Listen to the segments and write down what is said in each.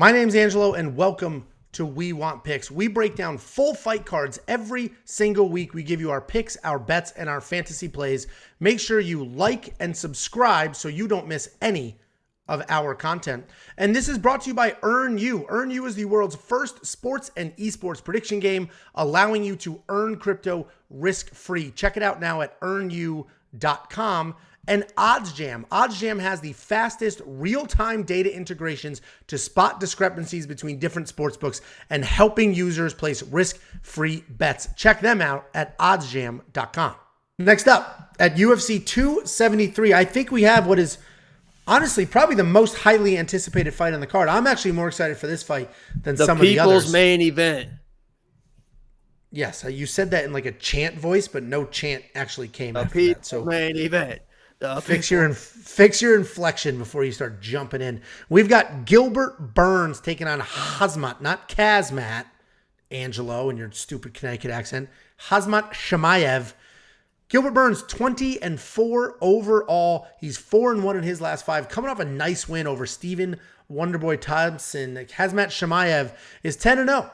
My name's Angelo, and welcome to We Want Picks. We break down full fight cards every single week. We give you our picks, our bets, and our fantasy plays. Make sure you like and subscribe so you don't miss any of our content. And this is brought to you by Earn You. Earn You is the world's first sports and esports prediction game, allowing you to earn crypto risk-free. Check it out now at earnu.com. And ODDSJAM. ODDSJAM has the fastest real-time data integrations to spot discrepancies between different sportsbooks and helping users place risk-free bets. Check them out at oddsjam.com. Next up, at UFC 273, I think we have what is honestly probably the most highly anticipated fight on the card. I'm actually more excited for this fight than some of the others. The people's main event. Yes, you said that in like a chant voice, but no chant actually came after that. The people's main event. Fix your inflection before you start jumping in. We've got Gilbert Burns taking on Khamzat, not Kazmat, Angelo, in your stupid Connecticut accent. Khamzat Chimaev. Gilbert Burns, 20-4 overall. He's 4-1 in his last 5, coming off a nice win over Stephen Wonderboy Thompson. Khamzat Chimaev is 10-0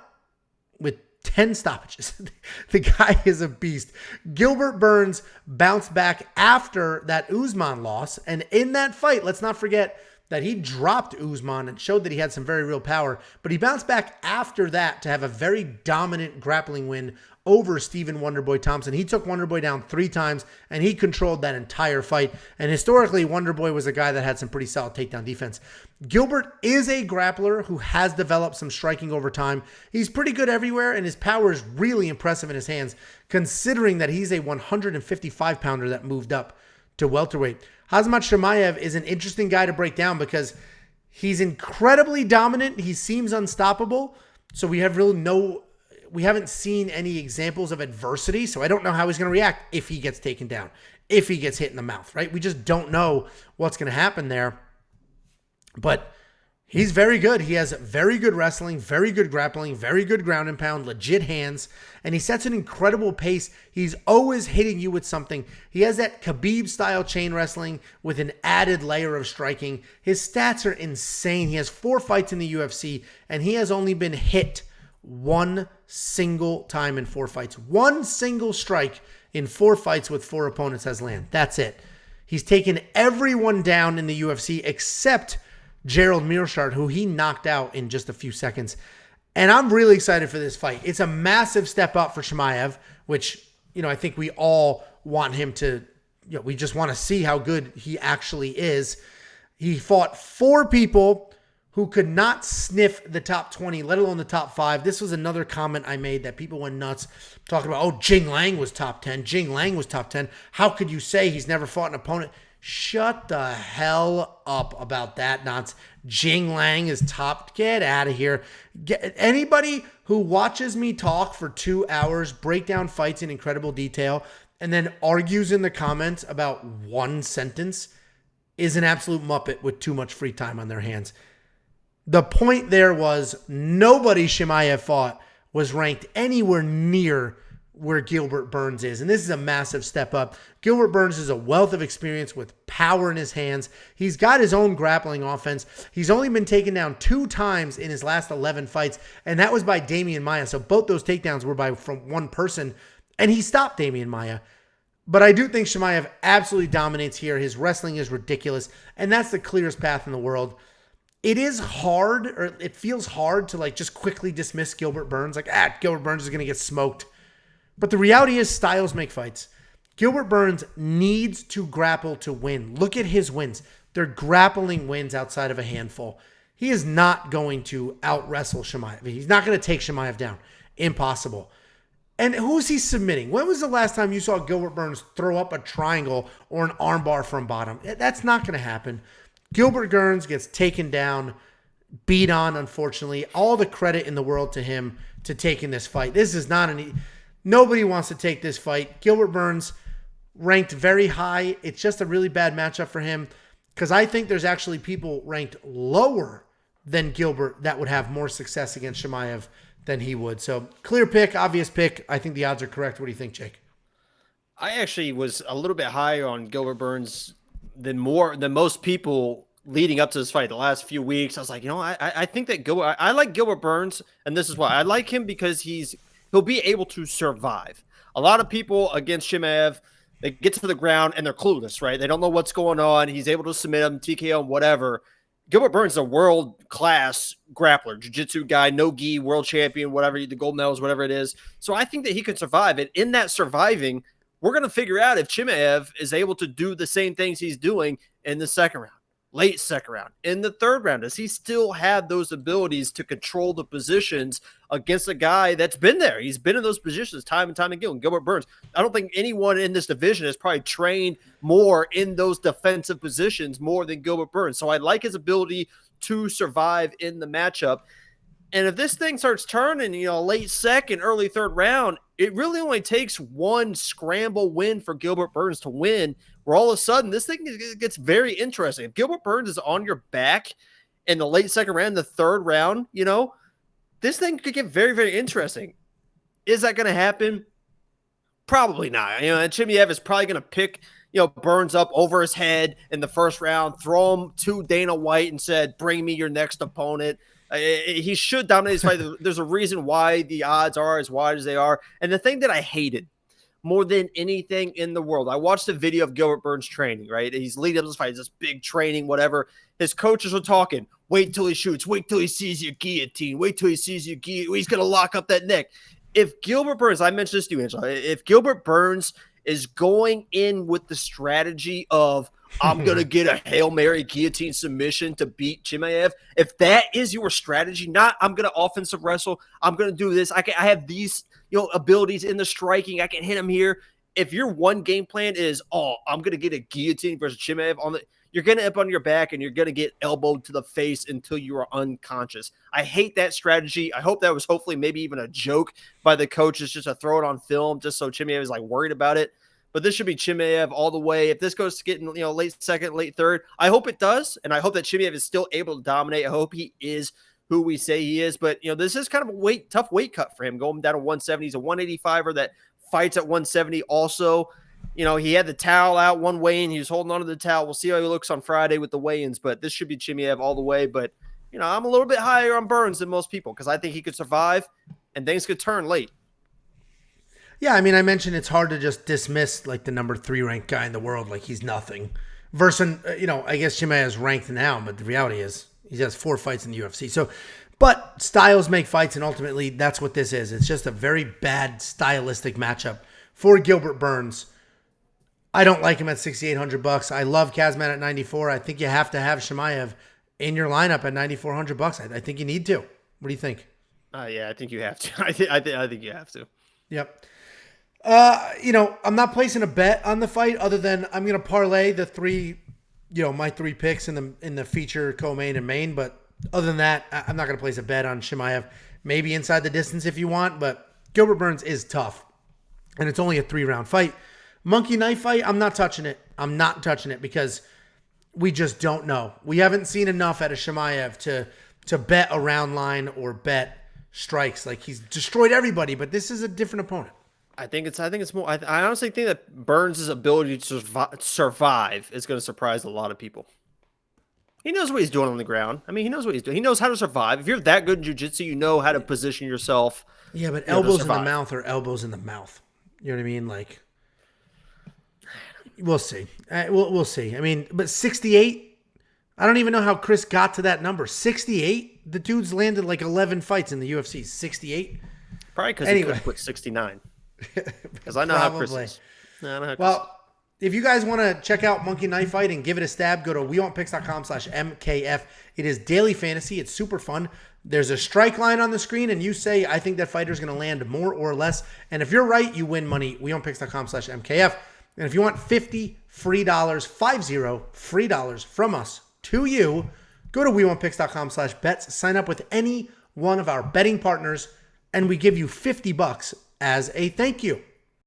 with 10 stoppages. The guy is a beast. Gilbert Burns bounced back after that Usman loss. And in that fight, let's not forget that he dropped Usman and showed that he had some very real power. But he bounced back after that to have a very dominant grappling win over Stephen Wonderboy Thompson. He took Wonderboy down 3 times, and he controlled that entire fight. And historically, Wonderboy was a guy that had some pretty solid takedown defense. Gilbert is a grappler who has developed some striking over time. He's pretty good everywhere, and his power is really impressive in his hands, considering that he's a 155-pounder that moved up to welterweight. Khamzat Chimaev is an interesting guy to break down because he's incredibly dominant. He seems unstoppable. So we haven't seen any examples of adversity. So I don't know how he's going to react if he gets taken down, if he gets hit in the mouth, right? We just don't know what's going to happen there. But he's very good. He has very good wrestling, very good grappling, very good ground and pound, legit hands, and he sets an incredible pace. He's always hitting you with something. He has that Khabib-style chain wrestling with an added layer of striking. His stats are insane. He has 4 fights in the UFC, and he has only been hit 1 single time in 4 fights. 1 single strike in 4 fights with 4 opponents has landed. That's it. He's taken everyone down in the UFC except Gerald Mearshart, who he knocked out in just a few seconds. And I'm really excited for this fight. It's a massive step up for Chimaev, which, I think we all want him to, we just want to see how good he actually is. He fought 4 people who could not sniff the top 20, let alone the top 5. This was another comment I made that people went nuts talking about, Jing Lang was top 10. Jing Lang was top 10. How could you say he's never fought an opponent? Shut the hell up about that nonsense. Jing Lang is top. Get out of here. Anybody who watches me talk for 2 hours, break down fights in incredible detail, and then argues in the comments about 1 sentence is an absolute muppet with too much free time on their hands. The point there was nobody Chimaev fought was ranked anywhere near where Gilbert Burns is. And this is a massive step up. Gilbert Burns is a wealth of experience with power in his hands. He's got his own grappling offense. He's only been taken down 2 times in his last 11 fights, and that was by Damian Maia. So both those takedowns were from one person, and he stopped Damian Maia. But I do think Chimaev absolutely dominates here. His wrestling is ridiculous, and that's the clearest path in the world. It is hard, or it feels hard to just quickly dismiss Gilbert Burns. Gilbert Burns is going to get smoked. But the reality is styles make fights. Gilbert Burns needs to grapple to win. Look at his wins. They're grappling wins outside of a handful. He is not going to out-wrestle Chimaev. He's not going to take Chimaev down. Impossible. And who's he submitting? When was the last time you saw Gilbert Burns throw up a triangle or an armbar from bottom? That's not going to happen. Gilbert Burns gets taken down, beat on, unfortunately. All the credit in the world to him to taking this fight. This is not nobody wants to take this fight. Gilbert Burns ranked very high. It's just a really bad matchup for him because I think there's actually people ranked lower than Gilbert that would have more success against Chimaev than he would. So clear pick, obvious pick. I think the odds are correct. What do you think, Jake? I actually was a little bit higher on Gilbert Burns than most people leading up to this fight, the last few weeks, I was like, I think that I like Gilbert Burns, and this is why I like him, because he'll be able to survive. A lot of people against Chimaev, they get to the ground and they're clueless, right? They don't know what's going on. He's able to submit him, TKO him, whatever. Gilbert Burns is a world-class grappler, jiu-jitsu guy, no-gi, world champion, whatever, the gold medals, whatever it is. So I think that he could survive. And in that surviving, we're going to figure out if Chimaev is able to do the same things he's doing in the second round, late second round, in the third round. Does he still have those abilities to control the positions against a guy that's been there? He's been in those positions time and time again. Gilbert Burns, I don't think anyone in this division has probably trained more in those defensive positions more than Gilbert Burns. So I like his ability to survive in the matchup. And if this thing starts turning, late second, early third round, it really only takes one scramble win for Gilbert Burns to win, where all of a sudden this thing gets very interesting. If Gilbert Burns is on your back in the late second round, the third round, this thing could get very, very interesting. Is that going to happen? Probably not. And Chimaev is probably going to pick, Burns up over his head in the first round, throw him to Dana White and said, bring me your next opponent. He should dominate his fight. There's a reason why the odds are as wide as they are. And the thing that I hated more than anything in the world, I watched a video of Gilbert Burns training, right? He's leading up to this fight, this big training, whatever. His coaches were talking, wait till he shoots, wait till he sees your guillotine, wait till he sees your guillotine. He's going to lock up that neck. If Gilbert Burns, I mentioned this to you, Angela, if Gilbert Burns is going in with the strategy of, I'm going to get a Hail Mary guillotine submission to beat Chimaev. If that is your strategy, not I'm going to offensive wrestle, I'm going to do this. I have these, abilities in the striking. I can hit him here. If your one game plan is, I'm going to get a guillotine versus Chimaev you're going to end up on your back and you're going to get elbowed to the face until you are unconscious. I hate that strategy. I hope that was hopefully maybe even a joke by the coaches just to throw it on film just so Chimaev is worried about it. But this should be Chimaev all the way. If this goes to getting, late second, late third, I hope it does. And I hope that Chimaev is still able to dominate. I hope he is who we say he is. But, this is kind of a tough weight cut for him, going down to 170. He's a 185er that fights at 170 also. He had the towel out one weigh-in. He was holding onto the towel. We'll see how he looks on Friday with the weigh-ins. But this should be Chimaev all the way. But, I'm a little bit higher on Burns than most people because I think he could survive and things could turn late. Yeah, I mentioned it's hard to just dismiss the number 3 ranked guy in the world like he's nothing. Versus, I guess Chimaev is ranked now, but the reality is he has 4 fights in the UFC. So, but styles make fights, and ultimately that's what this is. It's just a very bad stylistic matchup for Gilbert Burns. I don't like him at $6,800. I love Khamzat at 94. I think you have to have Chimaev in your lineup at $9,400. I think you need to. What do you think? Yeah, I think you have to. I think you have to. Yep. I'm not placing a bet on the fight other than I'm going to parlay the 3, my 3 picks in the feature co-main and main. But other than that, I'm not going to place a bet on Chimaev. Maybe inside the distance if you want, but Gilbert Burns is tough. And it's only a 3-round fight. Monkey knife fight, I'm not touching it. I'm not touching it because we just don't know. We haven't seen enough out of Chimaev to bet a round line or bet strikes. He's destroyed everybody, but this is a different opponent. I think it's more. I honestly think that Burns' ability to survive is going to surprise a lot of people. He knows what he's doing on the ground. He knows what he's doing. He knows how to survive. If you're that good in jiu-jitsu, you know how to position yourself. Yeah, but elbows in the mouth are elbows in the mouth. You know what I mean? We'll see. We'll see. But 68. I don't even know how Chris got to that number. 68. The dude's landed 11 fights in the UFC. 68. Probably because he could put 69. Because I know how Chris is. If you guys want to check out Monkey Knife Fight and give it a stab, go to WeWantPicks.com/MKF. It is daily fantasy. It's super fun. There's a strike line on the screen, and you say, I think that fighter's going to land more or less. And if you're right, you win money. WeWantPicks.com/MKF. And if you want $50 free dollars, 50 free dollars from us to you, go to WeWantPicks.com/bets. Sign up with any one of our betting partners, and we give you $50 as a thank you.